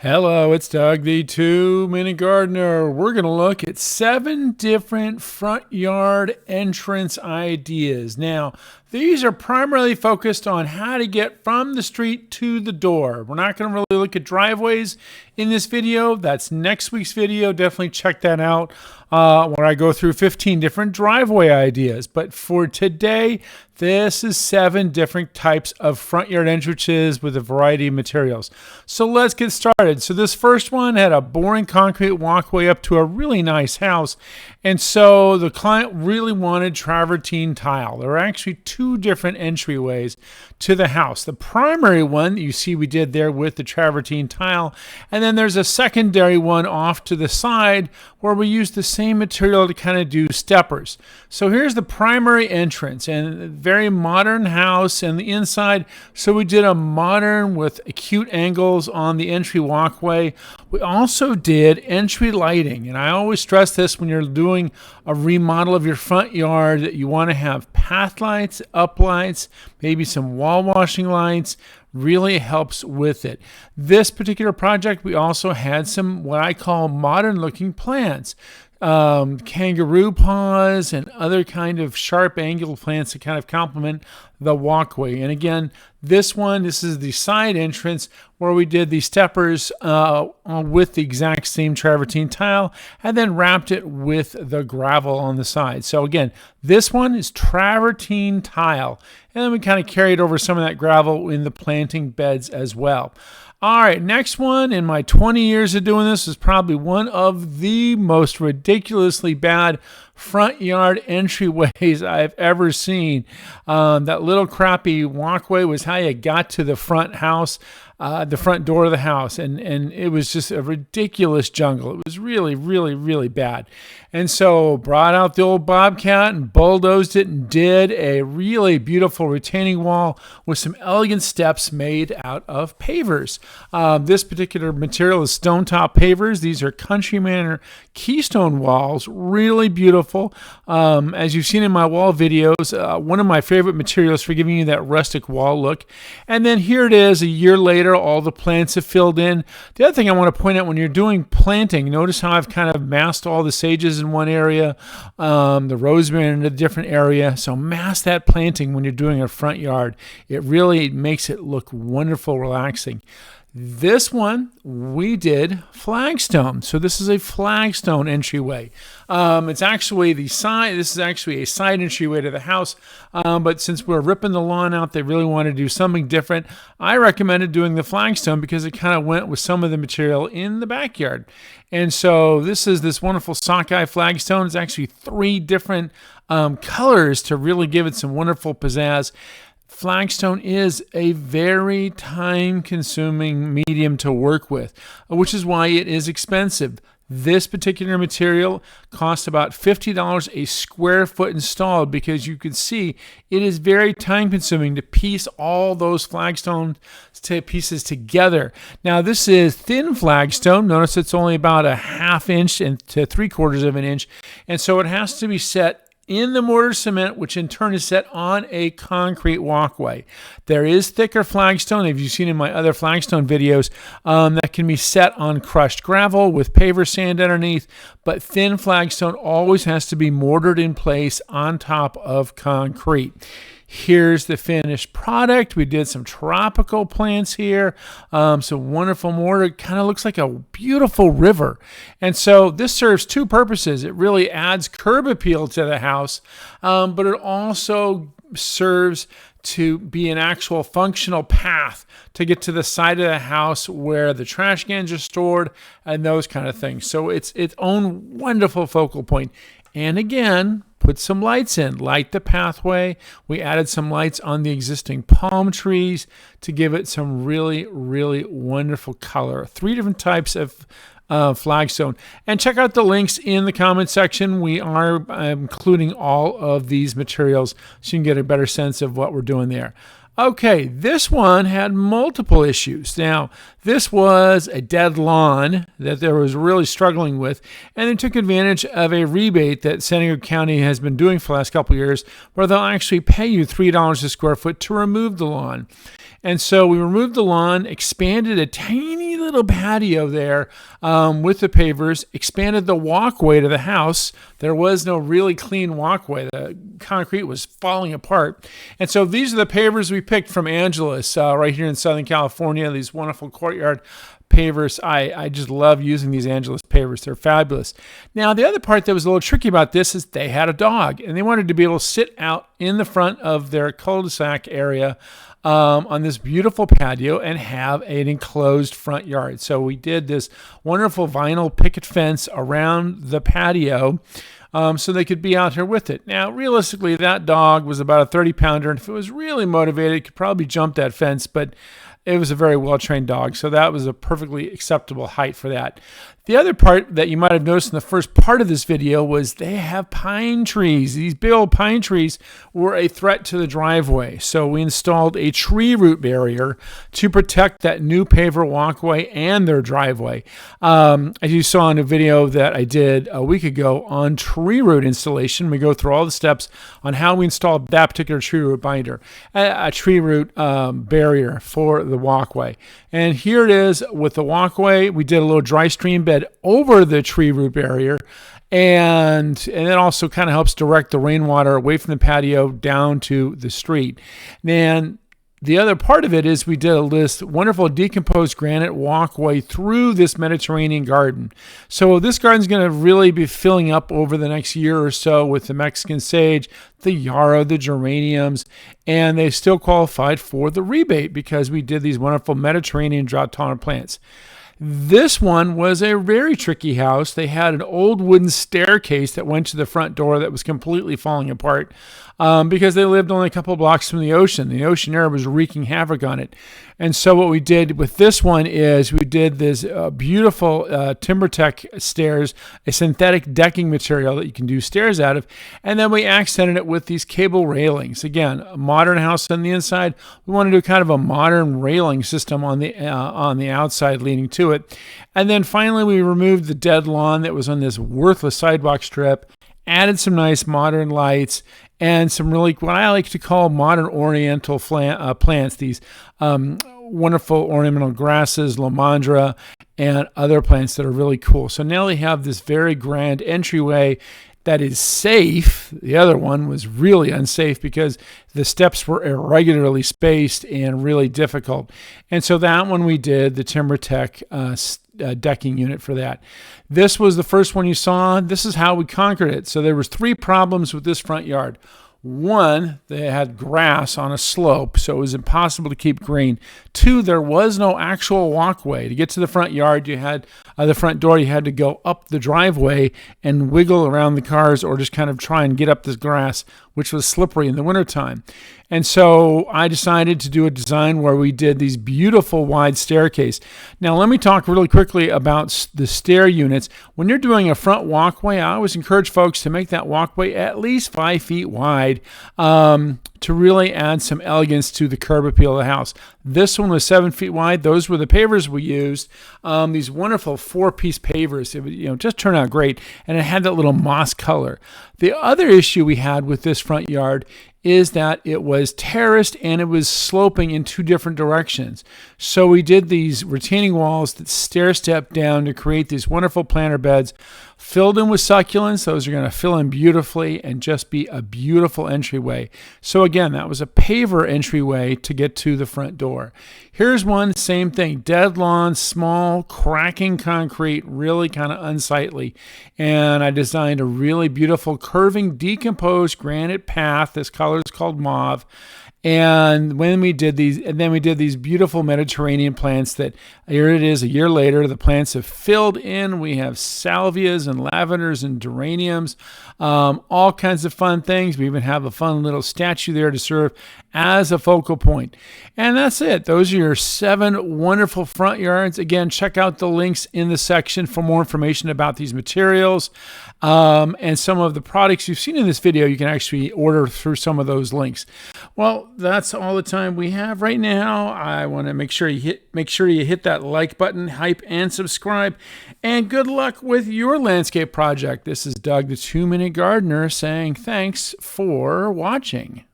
Hello, it's Doug, the 2-Minute Gardener. We're going to look at 7 different front yard entrance ideas. Now, these are primarily focused on how to get from the street to the door. We're not going to really look at driveways in this video. That's next week's video. Definitely check that out where I go through 15 different driveway ideas. But for today, this is 7 different types of front yard entrances with a variety of materials. So let's get started. So this first one had a boring concrete walkway up to a really nice house. And so the client really wanted travertine tile. There are actually 2 different entryways to the house. The primary one that you see we did there with the travertine tile. And then there's a secondary one off to the side where we used the same material to kind of do steppers. So here's the primary entrance, and very modern house and the inside. So we did a modern with acute angles on the entry walkway. We also did entry lighting, and I always stress this when you're doing a remodel of your front yard that you want to have path lights, up lights, maybe some wall washing lights. Really helps with it. This particular project, we also had some what I call modern looking plants. Kangaroo paws and other kind of sharp angle plants to kind of complement the walkway. And again, this is the side entrance where we did the steppers with the exact same travertine tile and then wrapped it with the gravel on the side. So again, this one is travertine tile, and then we kind of carried over some of that gravel in the planting beds as well. All right, next one. In my 20 years of doing this is probably one of the most ridiculously bad front yard entryways I've ever seen. That little crappy walkway was how you got to the front house, the front door of the house, and it was just a ridiculous jungle. It was really, really, really bad. And so brought out the old Bobcat and bulldozed it and did a really beautiful retaining wall with some elegant steps made out of pavers. This particular material is stone top pavers. These are Country Manor keystone walls, really beautiful. As you've seen in my wall videos, one of my favorite materials for giving you that rustic wall look. And then here it is a year later, all the plants have filled in. The other thing I want to point out when you're doing planting, notice how I've kind of masked all the sages in one area, the rosemary in a different area. So mask that planting when you're doing a front yard. It really makes it look wonderful, relaxing. This one we did Flagstone. So this is a Flagstone entryway. It's actually the side. This is actually a side entryway to the house. But since we're ripping the lawn out, they really want to do something different. I recommended doing the Flagstone because it kind of went with some of the material in the backyard. And so this is this wonderful sockeye Flagstone. It's actually 3 different colors to really give it some wonderful pizzazz. Flagstone is a very time-consuming medium to work with, which is why it is expensive. This particular material costs about $50 a square foot installed because you can see it is very time-consuming to piece all those Flagstone pieces together. Now, this is thin Flagstone. Notice it's only about a 1/2 inch to 3/4 of an inch, and so it has to be set in the mortar cement, which in turn is set on a concrete walkway. There is thicker Flagstone, as you've seen in my other Flagstone videos, that can be set on crushed gravel with paver sand underneath, but thin Flagstone always has to be mortared in place on top of concrete. Here's the finished product. We did some tropical plants here, some wonderful mortar. It kind of looks like a beautiful river. And so this serves 2 purposes. It really adds curb appeal to the house, but it also serves to be an actual functional path to get to the side of the house where the trash cans are stored and those kind of things. So it's its own wonderful focal point. And again, put some lights in, light the pathway. We added some lights on the existing palm trees to give it some really, really wonderful color. 3 different types of Flagstone. And check out the links in the comment section. We are including all of these materials so you can get a better sense of what we're doing there. Okay, this one had multiple issues. Now, this was a dead lawn that they was really struggling with, and they took advantage of a rebate that San Diego County has been doing for the last couple of years, where they'll actually pay you $3 a square foot to remove the lawn. And so we removed the lawn, expanded a tiny little patio there with the pavers, expanded the walkway to the house. There was no really clean walkway. The concrete was falling apart. And so these are the pavers we picked from Angeles right here in Southern California, these wonderful Courtyard pavers. I just love using these Angeles pavers. They're fabulous. Now, the other part that was a little tricky about this is they had a dog, and they wanted to be able to sit out in the front of their cul-de-sac area on this beautiful patio and have an enclosed front yard. So we did this wonderful vinyl picket fence around the patio so they could be out here with it. Now, realistically, that dog was about a 30-pounder, and if it was really motivated, it could probably jump that fence, but it was a very well-trained dog, so that was a perfectly acceptable height for that. The other part that you might have noticed in the first part of this video was they have pine trees. These big old pine trees were a threat to the driveway, so we installed a tree root barrier to protect that new paver walkway and their driveway. As you saw in a video that I did a week ago on tree root installation, we go through all the steps on how we installed that particular tree root binder, a tree root barrier for the walkway. And here it is with the walkway. We did a little dry stream bed over the tree root barrier, and it also kind of helps direct the rainwater away from the patio down to the street. And the other part of it is we did this wonderful decomposed granite walkway through this Mediterranean garden. So this garden's going to really be filling up over the next year or so with the Mexican sage, the yarrow, the geraniums, and they still qualified for the rebate because we did these wonderful Mediterranean drought-tolerant plants. This one was a very tricky house. They had an old wooden staircase that went to the front door that was completely falling apart because they lived only a couple of blocks from the ocean. The ocean air was wreaking havoc on it. And so what we did with this one is we did this beautiful TimberTech stairs, a synthetic decking material that you can do stairs out of, and then we accented it with these cable railings. Again, a modern house on the inside. We want to do kind of a modern railing system on the outside leading to it. And then finally we removed the dead lawn that was on this worthless sidewalk strip, added some nice modern lights, and some really, what I like to call modern oriental plants, these wonderful ornamental grasses, lomandra, and other plants that are really cool. So now they have this very grand entryway that is safe. The other one was really unsafe because the steps were irregularly spaced and really difficult. And so that one we did the TimberTech decking unit for that. This was the first one you saw. This is how we conquered it. So there was 3 problems with this front yard. One, they had grass on a slope, so it was impossible to keep green. 2, there was no actual walkway. To get to the front yard, you had the front door, you had to go up the driveway and wiggle around the cars or just kind of try and get up this grass, which was slippery in the wintertime. And so I decided to do a design where we did these beautiful wide staircase. Now, let me talk really quickly about the stair units. When you're doing a front walkway, I always encourage folks to make that walkway at least 5 feet wide to really add some elegance to the curb appeal of the house. This one was 7 feet wide. Those were the pavers we used. These wonderful 4-piece pavers. It would, just turned out great, and it had that little moss color. The other issue we had with this front yard is that it was terraced and it was sloping in 2 different directions. So we did these retaining walls that stair step down to create these wonderful planter beds filled in with succulents. Those are going to fill in beautifully and just be a beautiful entryway. So again, that was a paver entryway to get to the front door. Here's one, same thing, dead lawn, small, cracking concrete, really kind of unsightly. And I designed a really beautiful curving decomposed granite path. This color is called mauve. And when we did these, and then we did these beautiful Mediterranean plants that, here it is a year later, the plants have filled in. We have salvias and lavenders and geraniums, all kinds of fun things. We even have a fun little statue there to serve as a focal point. And that's it. Those are your 7 wonderful front yards. Again, check out the links in the section for more information about these materials and some of the products you've seen in this video. You can actually order through some of those links. Well, that's all the time we have right now. I want to make sure you hit that like button, hype, and subscribe. And good luck with your landscape project. This is Doug, the 2-Minute Gardener, saying thanks for watching.